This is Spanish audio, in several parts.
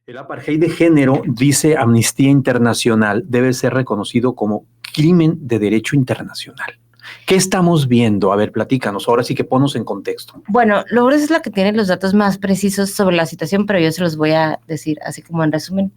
El apartheid de género, dice Amnistía Internacional, debe ser reconocido como crimen de derecho internacional. ¿Qué estamos viendo? A ver, platícanos, ahora sí que ponnos en contexto. Bueno, Lourdes es la que tiene los datos más precisos sobre la situación, pero yo se los voy a decir así como en resumen.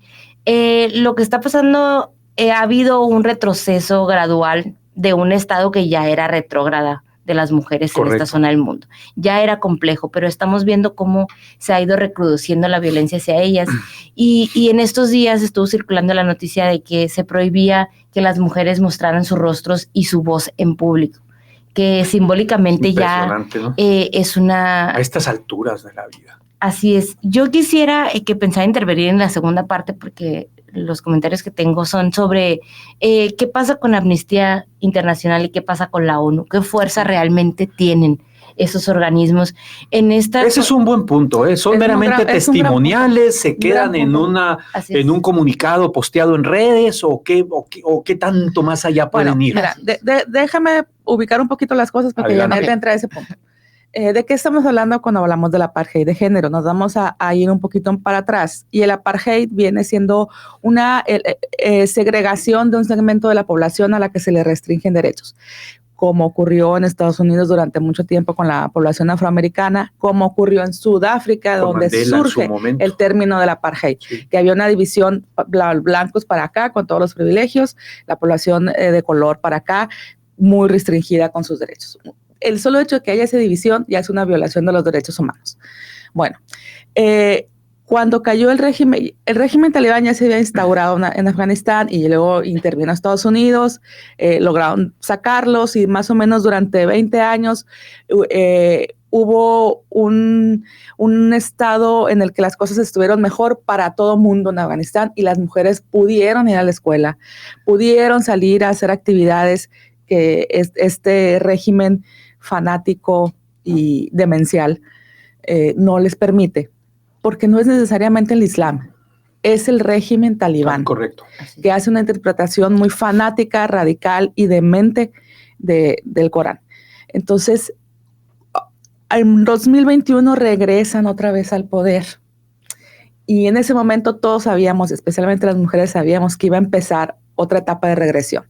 Lo que está pasando, ha habido un retroceso gradual de un estado que ya era retrógrada de las mujeres. Correcto. En esta zona del mundo. Ya era complejo, pero estamos viendo cómo se ha ido recrudeciendo la violencia hacia ellas. Y en estos días estuvo circulando la noticia de que se prohibía que las mujeres mostraran sus rostros y su voz en público, que simbólicamente ya, ¿no? Es una... A estas alturas de la vida. Así es. Yo quisiera que pensara intervenir en la segunda parte porque los comentarios que tengo son sobre qué pasa con Amnistía Internacional y qué pasa con la ONU, qué fuerza realmente tienen esos organismos en esta... Ese es un buen punto, son meramente testimoniales, se quedan en un comunicado posteado en redes o qué tanto más allá pueden ir. Mira, déjame ubicar un poquito las cosas porque ya me entra a ese punto. ¿De qué estamos hablando cuando hablamos del apartheid de género? Nos vamos a ir un poquito para atrás. Y el apartheid viene siendo una segregación de un segmento de la población a la que se le restringen derechos, como ocurrió en Estados Unidos durante mucho tiempo con la población afroamericana, como ocurrió en Sudáfrica, donde Mandela, surge el término del apartheid, sí. Que había una división, blancos para acá, con todos los privilegios, la población de color para acá, muy restringida con sus derechos. El solo hecho de que haya esa división ya es una violación de los derechos humanos. Bueno, cuando cayó el régimen talibán ya se había instaurado en Afganistán y luego intervino a Estados Unidos, lograron sacarlos y más o menos durante 20 años hubo un estado en el que las cosas estuvieron mejor para todo mundo en Afganistán y las mujeres pudieron ir a la escuela, pudieron salir a hacer actividades que este régimen fanático y demencial no les permite, porque no es necesariamente el Islam, es el régimen talibán, correcto, que hace una interpretación muy fanática, radical y demente del Corán. Entonces, en 2021 regresan otra vez al poder y en ese momento todos sabíamos, especialmente las mujeres sabíamos que iba a empezar otra etapa de regresión,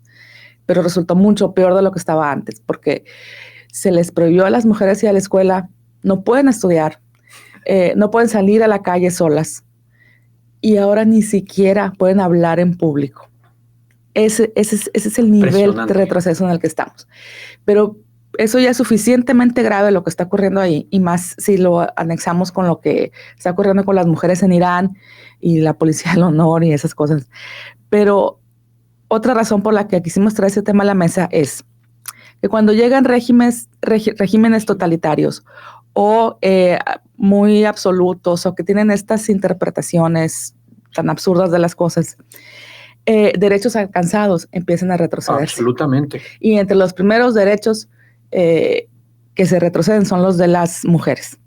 pero resultó mucho peor de lo que estaba antes, porque se les prohibió a las mujeres ir a la escuela, no pueden estudiar, no pueden salir a la calle solas y ahora ni siquiera pueden hablar en público. Ese es el nivel de retroceso en el que estamos. Pero eso ya es suficientemente grave lo que está ocurriendo ahí y más si lo anexamos con lo que está ocurriendo con las mujeres en Irán y la policía del honor y esas cosas. Pero otra razón por la que quisimos traer ese tema a la mesa es que cuando llegan regímenes totalitarios o muy absolutos o que tienen estas interpretaciones tan absurdas de las cosas, derechos alcanzados empiezan a retroceder. Absolutamente. Y entre los primeros derechos que se retroceden son los de las mujeres.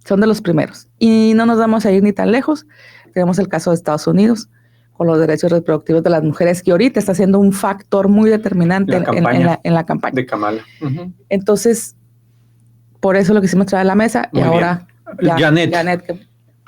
Son de los primeros. Y no nos vamos a ir ni tan lejos. Tenemos el caso de Estados Unidos, con los derechos reproductivos de las mujeres, que ahorita está siendo un factor muy determinante en la campaña. De Kamala. Uh-huh. Entonces, por eso lo quisimos traer a la mesa. Muy y ahora, Janet,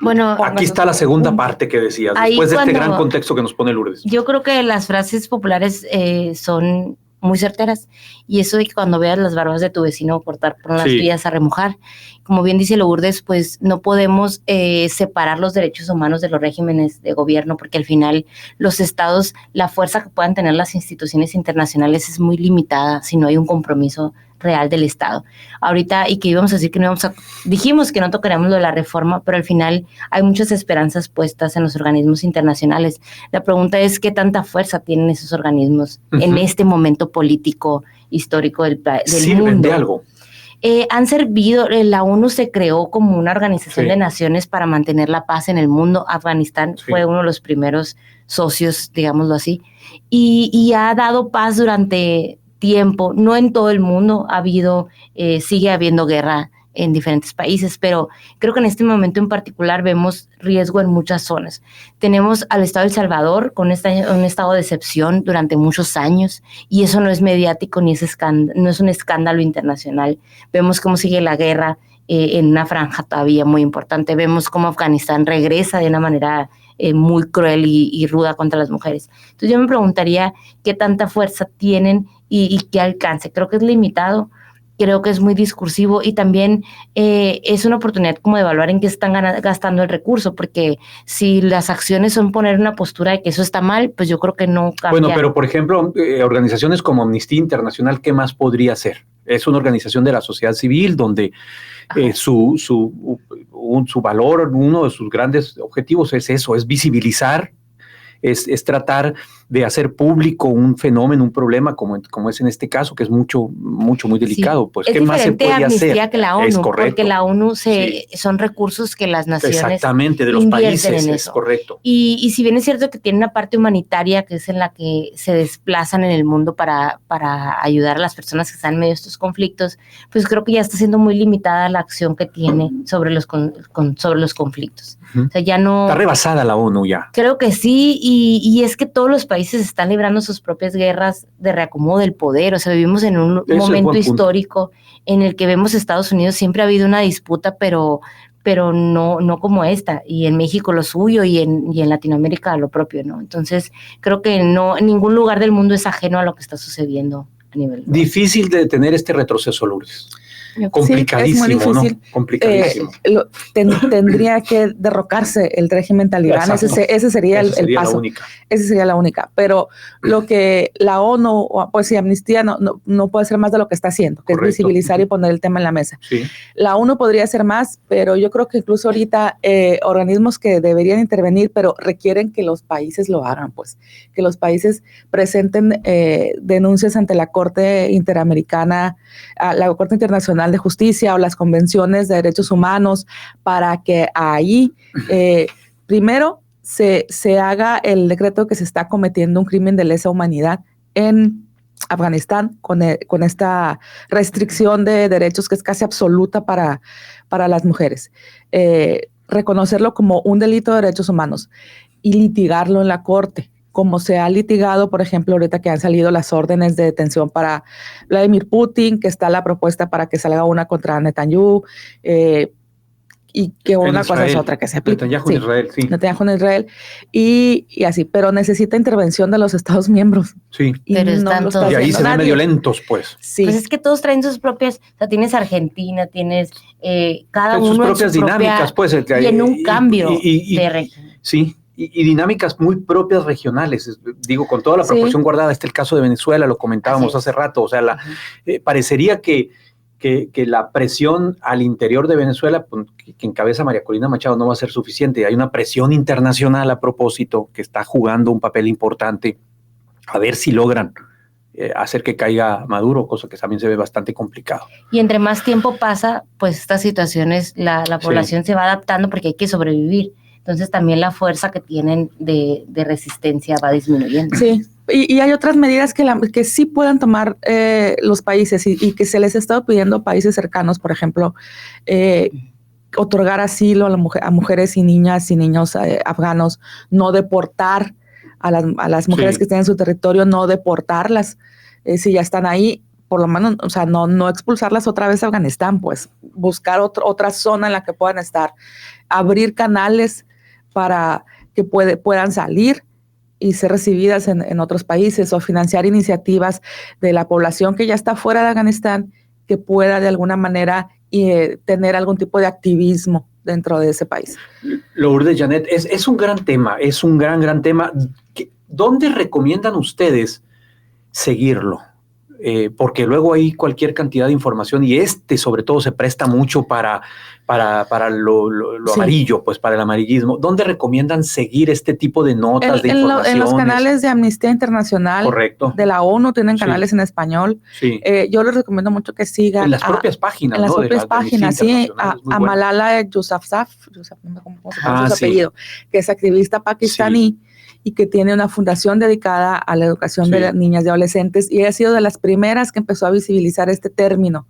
bueno, aquí está la segunda parte que decías, después de este gran contexto que nos pone Lourdes. Yo creo que las frases populares son muy certeras, y eso de que cuando veas las barbas de tu vecino cortar por las tuyas a remojar, como bien dice Lourdes, pues no podemos separar los derechos humanos de los regímenes de gobierno, porque al final los estados, la fuerza que puedan tener las instituciones internacionales es muy limitada si no hay un compromiso real del Estado. Ahorita, y que íbamos a decir que no dijimos que no tocaríamos lo de la reforma, pero al final hay muchas esperanzas puestas en los organismos internacionales. La pregunta es qué tanta fuerza tienen esos organismos en este momento político, histórico del mundo. De algo. Han servido, la ONU se creó como una organización de naciones para mantener la paz en el mundo. Afganistán fue uno de los primeros socios, digámoslo así, y ha dado paz durante tiempo. No en todo el mundo ha habido, sigue habiendo guerra en diferentes países, pero creo que en este momento en particular vemos riesgo en muchas zonas. Tenemos al Estado de El Salvador con un estado de excepción durante muchos años, y eso no es mediático ni no es un escándalo internacional. Vemos cómo sigue la guerra en una franja todavía muy importante. Vemos cómo Afganistán regresa de una manera muy cruel y ruda contra las mujeres. Entonces yo me preguntaría qué tanta fuerza tienen y qué alcance. Creo que es limitado, creo que es muy discursivo y también es una oportunidad como de evaluar en qué están gastando el recurso, porque si las acciones son poner una postura de que eso está mal, pues yo creo que no cambia. Bueno, pero por ejemplo, organizaciones como Amnistía Internacional, ¿qué más podría hacer? Es una organización de la sociedad civil donde su valor, uno de sus grandes objetivos es eso, es visibilizar, es tratar de hacer público un fenómeno, un problema como es en este caso, que es muy delicado. Sí. Pues, ¿qué más se puede hacer? Que la ONU, es correcto. Porque la ONU son recursos que las naciones exactamente, de los países, es correcto. Y si bien es cierto que tiene una parte humanitaria, que es en la que se desplazan en el mundo para ayudar a las personas que están en medio de estos conflictos, pues creo que ya está siendo muy limitada la acción que tiene sobre los conflictos. O sea, ya no... Está rebasada la ONU ya. Creo que sí, y es que todos los países están librando sus propias guerras de reacomodo del poder. O sea, vivimos en un momento histórico en el que vemos Estados Unidos, siempre ha habido una disputa, pero no como esta, y en México lo suyo, y en Latinoamérica lo propio, ¿no? Entonces, creo que no, en ningún lugar del mundo es ajeno a lo que está sucediendo a nivel global. Difícil de detener este retroceso, Lourdes. Complicadísimo, sí, es muy difícil. ¿no? Complicadísimo. Tendría que derrocarse el régimen talibán. Ese sería el paso. Esa sería la única. Pero lo que la ONU, pues Amnistía no puede hacer más de lo que está haciendo, que correcto. Es visibilizar y poner el tema en la mesa. Sí. La ONU podría hacer más, pero yo creo que incluso ahorita organismos que deberían intervenir, pero requieren que los países lo hagan, pues, que los países presenten denuncias ante la Corte Interamericana, la Corte Internacional de Justicia o las convenciones de derechos humanos, para que ahí primero se haga el decreto que se está cometiendo un crimen de lesa humanidad en Afganistán con esta restricción de derechos que es casi absoluta para las mujeres. Reconocerlo como un delito de derechos humanos y litigarlo en la corte, como se ha litigado, por ejemplo, ahorita que han salido las órdenes de detención para Vladimir Putin, que está la propuesta para que salga una contra Netanyahu, y que una cosa es otra que se aplica. Netanyahu en Israel, sí. Netanyahu en Israel, y así, pero necesita intervención de los Estados miembros. Sí. Pero y ahí se ven medio lentos, pues. Sí. Pues es que todos traen sus propias, o sea, tienes Argentina, tienes cada uno sus propias dinámicas, pues. Y en un cambio de régimen. Sí. Y dinámicas muy propias regionales, digo, con toda la proporción guardada. Este es el caso de Venezuela, lo comentábamos hace rato, o sea, parecería que la presión al interior de Venezuela, que encabeza María Corina Machado, no va a ser suficiente. Hay una presión internacional a propósito que está jugando un papel importante, a ver si logran hacer que caiga Maduro, cosa que también se ve bastante complicado. Y entre más tiempo pasa, pues estas situaciones, la población se va adaptando porque hay que sobrevivir. Entonces también la fuerza que tienen de resistencia va disminuyendo. Sí, y hay otras medidas que sí puedan tomar los países y que se les ha estado pidiendo a países cercanos, por ejemplo, otorgar asilo a mujeres y niñas y niños afganos, no deportar a las mujeres que estén en su territorio, no deportarlas si ya están ahí, por lo menos, o sea, no expulsarlas otra vez a Afganistán, pues buscar otra zona en la que puedan estar, abrir canales para que puedan salir y ser recibidas en otros países, o financiar iniciativas de la población que ya está fuera de Afganistán, que pueda de alguna manera tener algún tipo de activismo dentro de ese país. Lourdes, Janet, es un gran tema, es un gran tema. ¿Dónde recomiendan ustedes seguirlo? Porque luego hay cualquier cantidad de información y sobre todo se presta mucho para lo amarillo, pues para el amarillismo. ¿Dónde recomiendan seguir este tipo de notas, de informaciones? En los canales de Amnistía Internacional. Correcto. De la ONU tienen canales en español. Sí. Yo les recomiendo mucho que sigan. En las propias páginas, En las propias páginas, sí. A Malala Yousafzai, no sé cómo se pronuncia su apellido, que es activista pakistaní. Y que tiene una fundación dedicada a la educación de las niñas y adolescentes, y ha sido de las primeras que empezó a visibilizar este término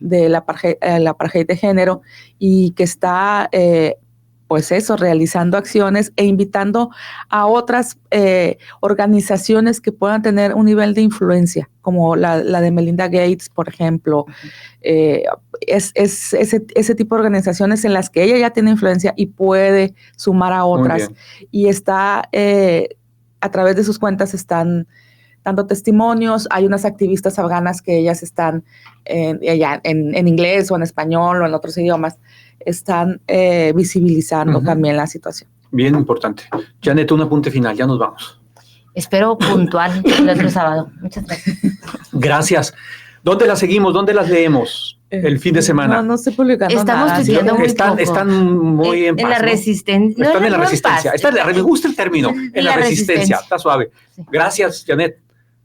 de la apartheid de género, y que está pues eso, realizando acciones e invitando a otras organizaciones que puedan tener un nivel de influencia, como la de Melinda Gates, por ejemplo. Es ese tipo de organizaciones en las que ella ya tiene influencia y puede sumar a otras. Y está, a través de sus cuentas están dando testimonios. Hay unas activistas afganas que ellas están en inglés o en español o en otros idiomas, están visibilizando también la situación. Bien importante. Janet, un apunte final, ya nos vamos. Espero puntual el otro sábado. Muchas gracias. Gracias. ¿Dónde las seguimos? ¿Dónde las leemos el fin de semana? No estoy publicando Estamos nada. tuiteando muy poco. Están muy en paz, la resistencia. Están en la resistencia. Me gusta el término. En la resistencia. Está suave. Sí. Gracias, Janet.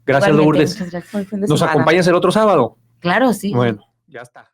Gracias, Lourdes. Gracias. ¿Nos acompañas el otro sábado? Claro, sí. Bueno, ya está.